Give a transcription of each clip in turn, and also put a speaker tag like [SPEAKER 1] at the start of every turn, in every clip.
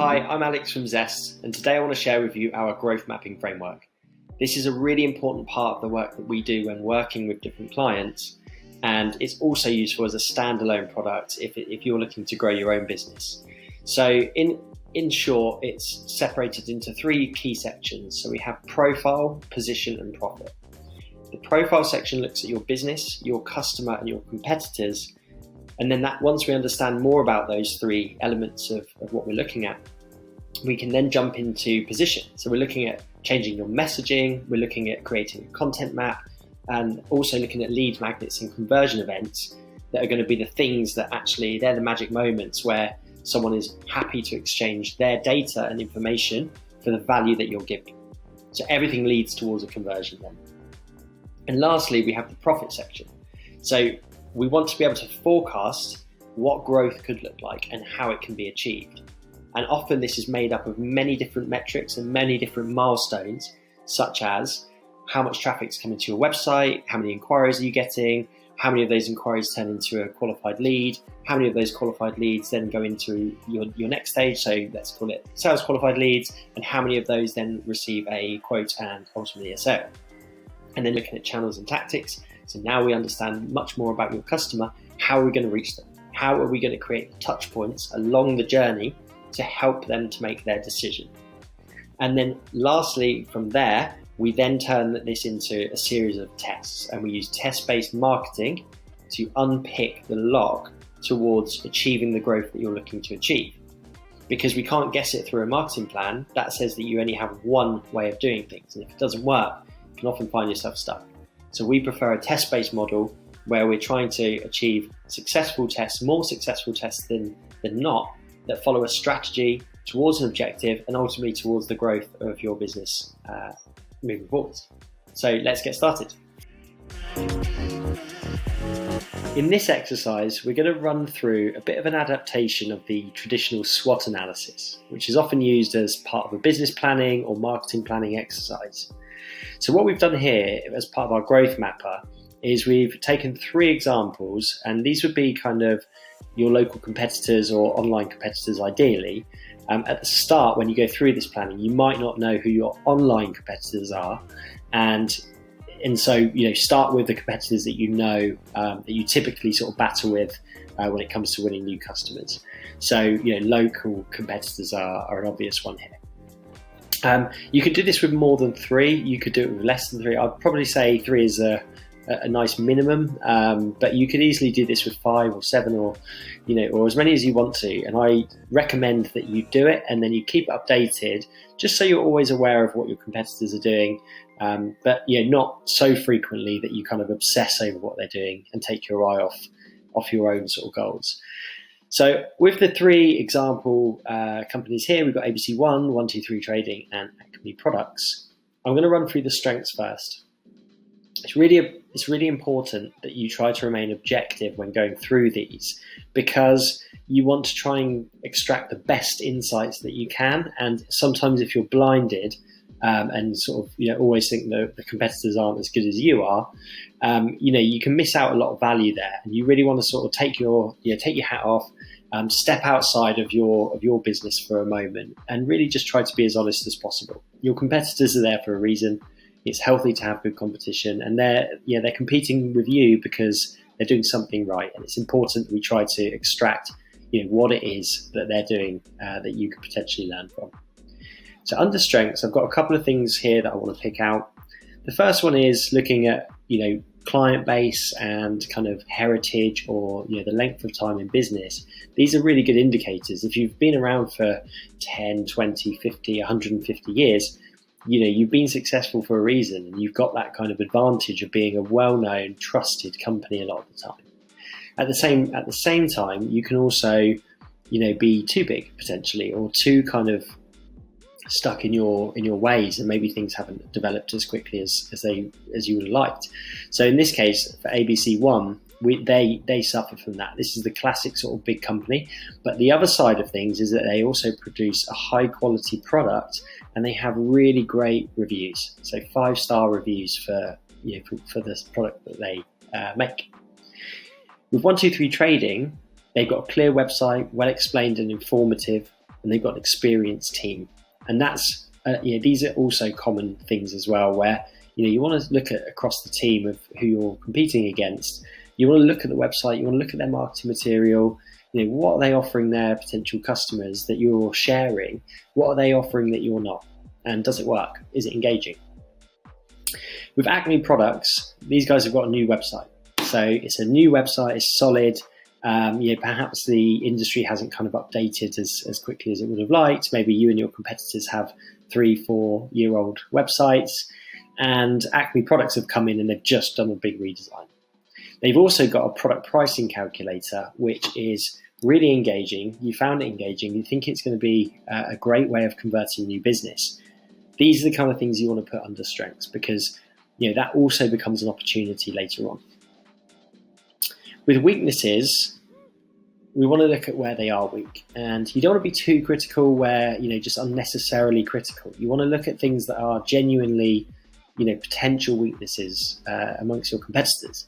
[SPEAKER 1] Hi, I'm Alex from Zest, and today I want to share with you our growth mapping framework. This is a really important part of the work that we do when working with different clients, and it's also useful as a standalone product if you're looking to grow your own business. So in short, it's separated into three key sections. So we have profile, position, and profit. The profile section looks at your business, your customer, and your competitors. And then once we understand more about those three elements of what we're looking at, we can then jump into position. So we're looking at changing your messaging, we're looking at creating a content map, and also looking at lead magnets and conversion events that are going to be the things that actually, they're the magic moments where someone is happy to exchange their data and information for the value that you're giving. So everything leads towards a conversion then. And lastly, we have the profit section. So we want to be able to forecast what growth could look like and how it can be achieved. And often this is made up of many different metrics and many different milestones, such as how much traffic's coming to your website, how many inquiries are you getting, how many of those inquiries turn into a qualified lead, how many of those qualified leads then go into your next stage, so let's call it sales qualified leads, and how many of those then receive a quote and ultimately a sale. And then looking at channels and tactics. So now we understand much more about your customer. How are we going to reach them? How are we going to create the touch points along the journey to help them to make their decision? And then lastly, from there, we then turn this into a series of tests, and we use test-based marketing to unpick the log towards achieving the growth that you're looking to achieve. Because we can't guess it through a marketing plan, that says that you only have one way of doing things. And if it doesn't work, you can often find yourself stuck. So we prefer a test-based model where we're trying to achieve successful tests, more successful tests than not, that follow a strategy towards an objective and ultimately towards the growth of your business moving forward. So let's get started. In this exercise, we're going to run through a bit of an adaptation of the traditional SWOT analysis, which is often used as part of a business planning or marketing planning exercise. So what we've done here as part of our growth mapper is we've taken three examples, and these would be kind of your local competitors or online competitors ideally. At the start, when you go through this planning, you might not know who your online competitors are, and so start with the competitors that that you typically sort of battle with when it comes to winning new customers. So local competitors are an obvious one here. You could do this with more than three. You could do it with less than three. I'd probably say three is a nice minimum, but you could easily do this with 5 or 7 or as many as you want to. And I recommend that you do it and then you keep it updated, just so you're always aware of what your competitors are doing, but not so frequently that you kind of obsess over what they're doing and take your eye off your own sort of goals. So with the three example companies here, we've got ABC1, 123 Trading, and Acme Products. I'm going to run through the strengths first. It's really important that you try to remain objective when going through these, because you want to try and extract the best insights that you can. And sometimes if you're blinded and sort of always think that the competitors aren't as good as you are, you can miss out a lot of value there. And you really want to sort of take your hat off, step outside of your business for a moment, and really just try to be as honest as possible. Your competitors are there for a reason. It's healthy to have good competition, and they're competing with you because they're doing something right. And it's important that we try to extract what it is that they're doing that you could potentially learn from. So under strengths, I've got a couple of things here that I want to pick out. The first one is looking at client base and kind of heritage, or the length of time in business. These are really good indicators. If you've been around for 10, 20, 50, 150 years, you've been successful for a reason, and you've got that kind of advantage of being a well-known, trusted company a lot of the time. At the same time, you can also, be too big potentially, or too kind of stuck in your ways, and maybe things haven't developed as quickly as you would have liked. So in this case, for ABC1, they suffer from that. This is the classic sort of big company, but the other side of things is that they also produce a high quality product, and they have really great reviews. So 5-star reviews for this product that they make. With 123 Trading, they've got a clear website, well explained and informative. and they've got an experienced team. And that's these are also common things as well, where you want to look at across the team of who you're competing against. You want to look at the website, you want to look at their marketing material. What are they offering their potential customers that you're sharing? What are they offering that you're not? And does it work? Is it engaging? With Acme Products, these guys have got a new website. So it's a new website, it's solid. Perhaps the industry hasn't kind of updated as quickly as it would have liked. Maybe you and your competitors have 3-4 year old websites, and Acme Products have come in and they've just done a big redesign. They've also got a product pricing calculator, which is really engaging. You found it engaging. You think it's going to be a great way of converting new business. These are the kind of things you want to put under strengths, because that also becomes an opportunity later on. With weaknesses, we want to look at where they are weak, and you don't want to be too critical where just unnecessarily critical. You want to look at things that are genuinely potential weaknesses amongst your competitors.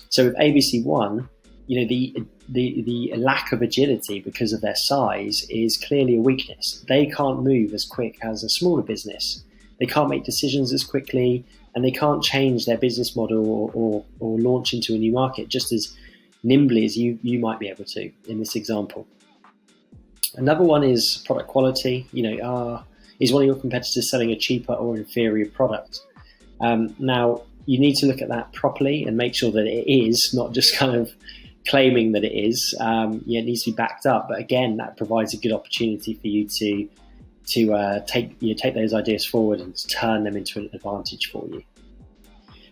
[SPEAKER 1] So with ABC1, the lack of agility because of their size is clearly a weakness. They can't move as quick as a smaller business. They can't make decisions as quickly, and they can't change their business model or launch into a new market just as nimbly as you might be able to in this example. Another one is product quality. Is one of your competitors selling a cheaper or inferior product? Now, you need to look at that properly and make sure that it is, not just kind of claiming that it is. It needs to be backed up. But again, that provides a good opportunity for you to take those ideas forward and turn them into an advantage for you.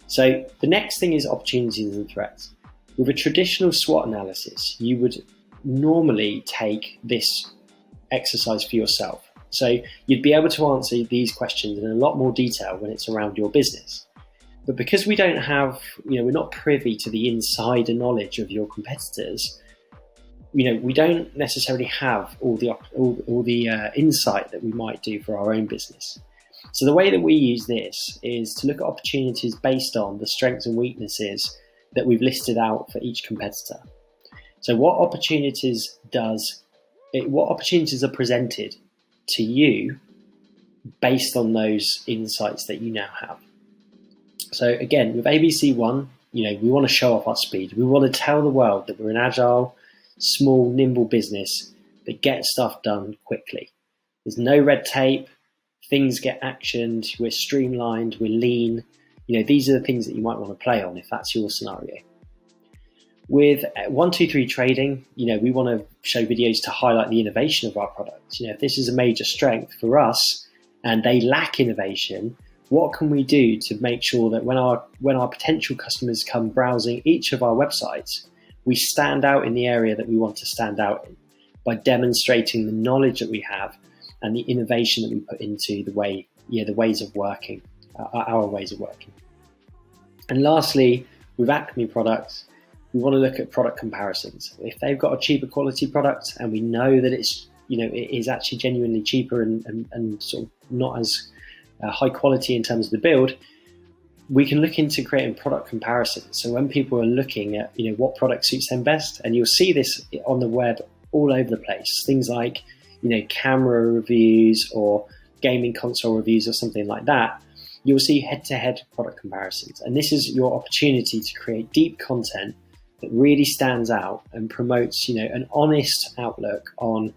[SPEAKER 1] So the next thing is opportunities and threats. With a traditional SWOT analysis, you would normally take this exercise for yourself. So you'd be able to answer these questions in a lot more detail when it's around your business. But because we don't have, we're not privy to the insider knowledge of your competitors, we don't necessarily have all the insight that we might do for our own business. So the way that we use this is to look at opportunities based on the strengths and weaknesses that we've listed out for each competitor. So what opportunities are presented to you based on those insights that you now have? So again, with ABC1, we want to show off our speed. We want to tell the world that we're an agile, small, nimble business that gets stuff done quickly. There's no red tape. Things get actioned. We're streamlined. We're lean. These are the things that you might want to play on if that's your scenario. With 123 Trading, we want to show videos to highlight the innovation of our products. If this is a major strength for us and they lack innovation, what can we do to make sure that when our potential customers come browsing each of our websites, we stand out in the area that we want to stand out in by demonstrating the knowledge that we have and the innovation that we put into the ways of working, our ways of working. And lastly, with Acme Products, we want to look at product comparisons. If they've got a cheaper quality product and we know that it is actually genuinely cheaper and sort of not as high quality in terms of the build, we can look into creating product comparisons. So when people are looking at what product suits them best, and you'll see this on the web all over the place, things like camera reviews or gaming console reviews or something like that, you'll see head-to-head product comparisons. And this is your opportunity to create deep content that really stands out and promotes an honest outlook on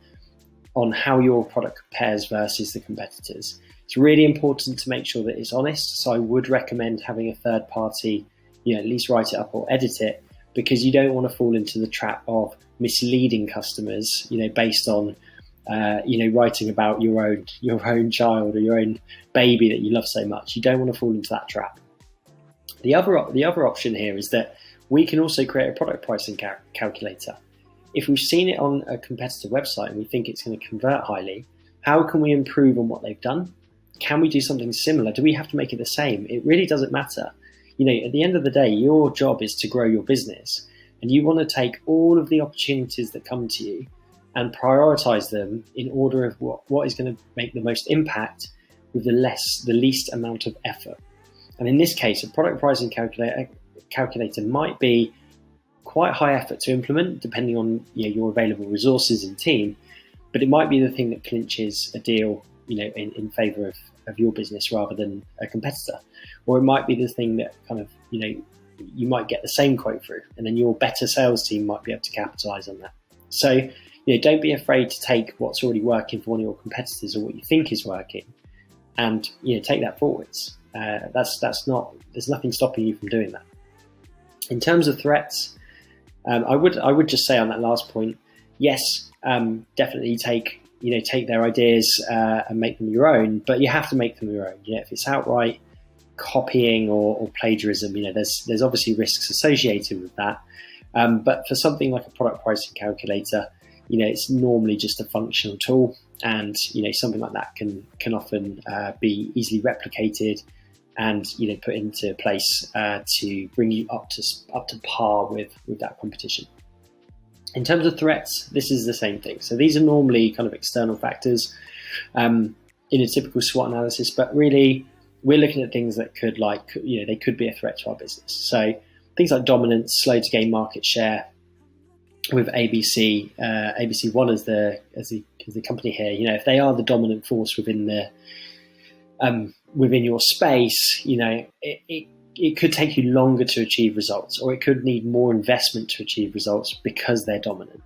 [SPEAKER 1] how your product compares versus the competitors. It's really important to make sure that it's honest. So I would recommend having a third party, at least write it up or edit it, because you don't want to fall into the trap of misleading customers, based on, writing about your own child or your own baby that you love so much. You don't want to fall into that trap. The other option here is that we can also create a product pricing calculator. If we've seen it on a competitor website and we think it's going to convert highly, how can we improve on what they've done? Can we do something similar? Do we have to make it the same? It really doesn't matter. At the end of the day, your job is to grow your business, and you want to take all of the opportunities that come to you and prioritize them in order of what is going to make the most impact with the least amount of effort. And in this case, a product pricing calculator might be quite high effort to implement, depending on your available resources and team. but it might be the thing that clinches a deal, in favour of your business rather than a competitor. Or it might be the thing that kind of, you might get the same quote through, and then your better sales team might be able to capitalise on that. So, don't be afraid to take what's already working for one of your competitors or what you think is working, and take that forwards. There's nothing stopping you from doing that. In terms of threats, I would just say on that last point, yes, definitely take their ideas and make them your own, but you have to make them your own. If it's outright copying or plagiarism, there's obviously risks associated with that. But for something like a product pricing calculator, it's normally just a functional tool, and something like that can often be easily replicated and put into place to bring you up to par with that competition. In terms of threats, this is the same thing. So these are normally kind of external factors in a typical SWOT analysis, but really we're looking at things that could they could be a threat to our business. So things like dominance, slow to gain market share. With ABC, ABC One as the company here, if they are the dominant force within your space, it could take you longer to achieve results, or it could need more investment to achieve results because they're dominant.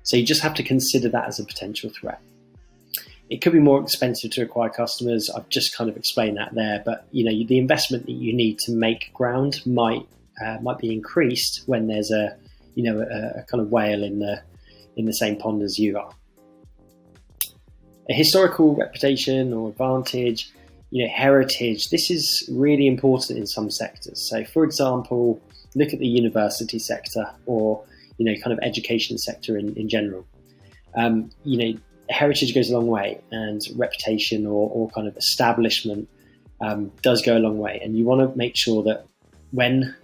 [SPEAKER 1] So you just have to consider that as a potential threat. It could be more expensive to acquire customers. I've just kind of explained that there, but the investment that you need to make ground might be increased when there's a kind of whale in the same pond as you are. A historical reputation or advantage, heritage, this is really important in some sectors. So for example, look at the university sector or, kind of education sector in general. Heritage goes a long way, and reputation or kind of establishment does go a long way. And you want to make sure that when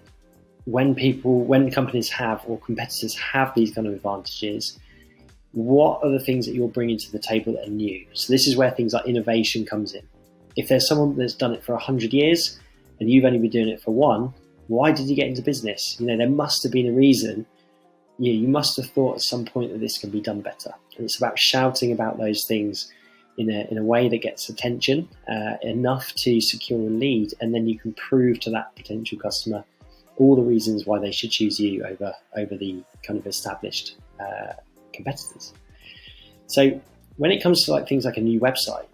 [SPEAKER 1] companies have or competitors have these kind of advantages, what are the things that you're bringing to the table that are new? So this is where things like innovation comes in. If there's someone that's done it for 100 years and you've only been doing it for one, why did you get into business? There must have been a reason. You must have thought at some point that this can be done better. And it's about shouting about those things in a way that gets attention enough to secure a lead, and then you can prove to that potential customer all the reasons why they should choose you over the kind of established competitors. So when it comes to things like a new website,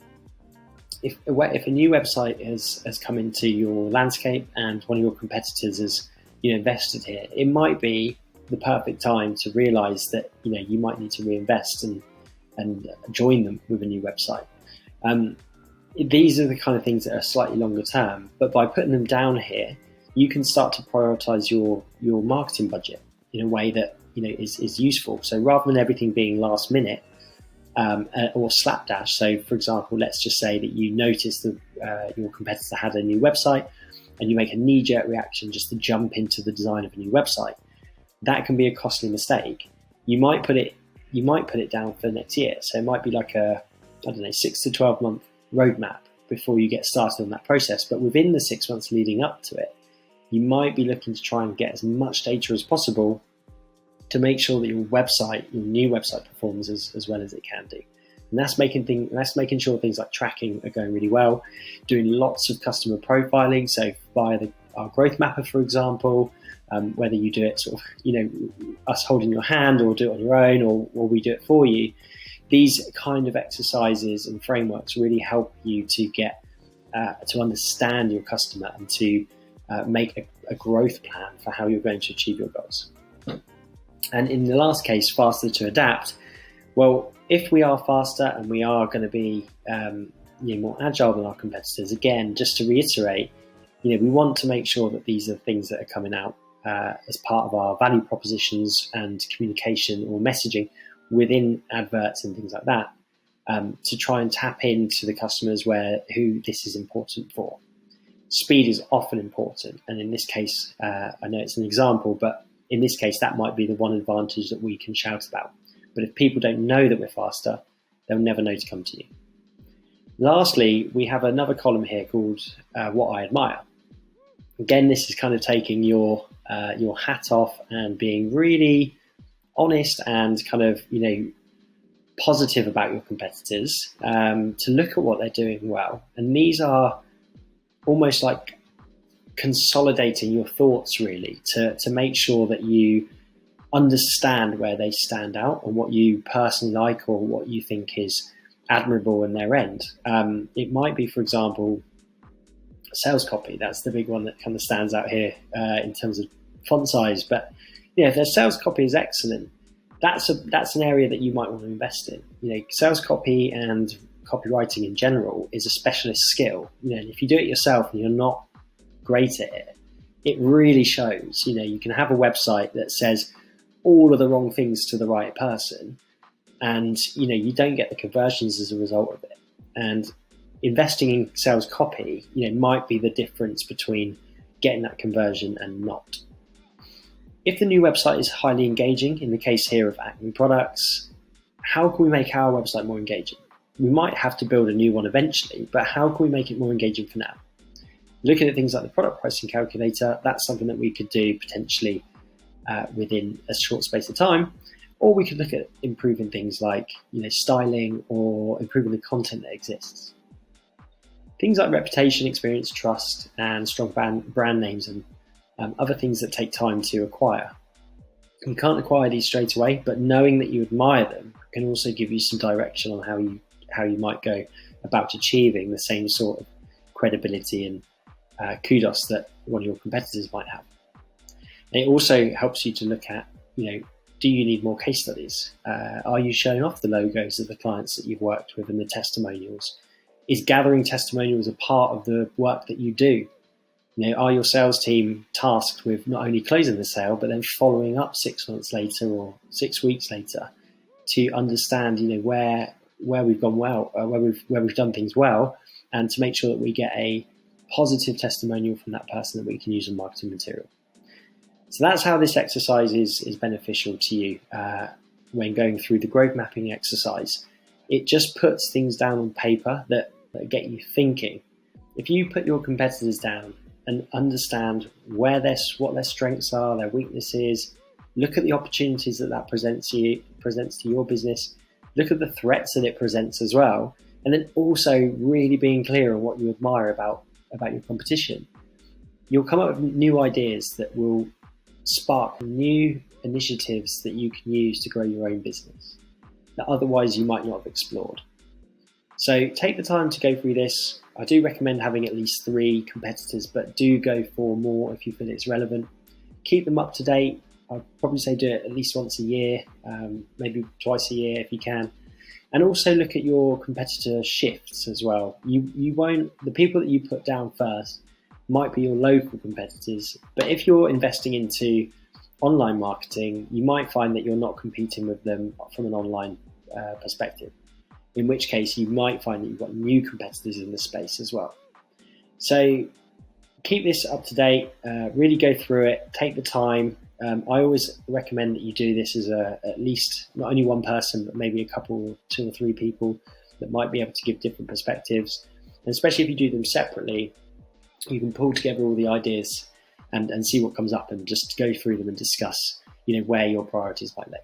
[SPEAKER 1] if a new website has come into your landscape and one of your competitors has invested here, it might be the perfect time to realize that you might need to reinvest and join them with a new website. These are the kind of things that are slightly longer term, but by putting them down here, you can start to prioritize your marketing budget in a way that is useful. So rather than everything being last minute or slapdash, so for example, let's just say that you notice that your competitor had a new website and you make a knee-jerk reaction just to jump into the design of a new website. That can be a costly mistake. You might put it down for next year. So it might be like a 6 to 12 month roadmap before you get started on that process. But within the 6 months leading up to it, you might be looking to try and get as much data as possible to make sure that your new website performs as well as it can do. And that's making sure things like tracking are going really well, doing lots of customer profiling. So via our growth mapper, for example, whether you do it sort of, us holding your hand or do it on your own or we do it for you, these kind of exercises and frameworks really help you to get to understand your customer and to make a growth plan for how you're going to achieve your goals. And in the last case, faster to adapt. Well, if we are faster and we are going to be more agile than our competitors, again, just to reiterate, we want to make sure that these are things that are coming out as part of our value propositions and communication or messaging within adverts and things like that, to try and tap into the customers who this is important for. Speed is often important, and in this case, I know it's an example, but in this case, that might be the one advantage that we can shout about. But if people don't know that we're faster, they'll never know to come to you. Lastly, we have another column here called What I Admire. Again, this is kind of taking your hat off and being really honest and kind of, positive about your competitors, to look at what they're doing well. And these are almost like consolidating your thoughts, really, to make sure that you understand where they stand out and what you personally like or what you think is admirable in their end. It might be, for example, sales copy. That's the big one that kind of stands out here in terms of font size. But if their sales copy is excellent, that's an area that you might want to invest in. Sales copy and copywriting in general is a specialist skill. And if you do it yourself and you're not great at it, it really shows. You can have a website that says all of the wrong things to the right person, and you don't get the conversions as a result of it. And investing in sales copy, might be the difference between getting that conversion and not. If the new website is highly engaging, in the case here of Acme Products, how can we make our website more engaging? We might have to build a new one eventually, but how can we make it more engaging for now? Looking at things like the product pricing calculator, that's something that we could do potentially within a short space of time. Or we could look at improving things like styling or improving the content that exists. Things like reputation, experience, trust, and strong brand names and other things that take time to acquire. You can't acquire these straight away, but knowing that you admire them can also give you some direction on how you might go about achieving the same sort of credibility and kudos that one of your competitors might have. And it also helps you to look at, do you need more case studies? Are you showing off the logos of the clients that you've worked with and the testimonials? Is gathering testimonials a part of the work that you do? Are your sales team tasked with not only closing the sale, but then following up 6 months later or 6 weeks later to understand, where we've gone well, where we've done things well, and to make sure that we get a positive testimonial from that person that we can use in marketing material. So that's how this exercise is beneficial to you when going through the growth mapping exercise. It just puts things down on paper that get you thinking. If you put your competitors down and understand what their strengths are, their weaknesses, look at the opportunities that presents to your business, look at the threats that it presents as well, and then also really being clear on what you admire about your competition, you'll come up with new ideas that will spark new initiatives that you can use to grow your own business that otherwise you might not have explored. So take the time to go through this. I do recommend having at least 3 competitors, but do go for more if you feel it's relevant. Keep them up to date. I'd probably say do it at least once a year, maybe twice a year if you can. And also look at your competitor shifts as well. The people that you put down first might be your local competitors, but if you're investing into online marketing, you might find that you're not competing with them from an online perspective, in which case you might find that you've got new competitors in the space as well. So keep this up to date, really go through it, take the time. I always recommend that you do this as at least not only one person, but maybe a couple, 2 or 3 people that might be able to give different perspectives. And especially if you do them separately, you can pull together all the ideas and see what comes up and just go through them and discuss, where your priorities might lay.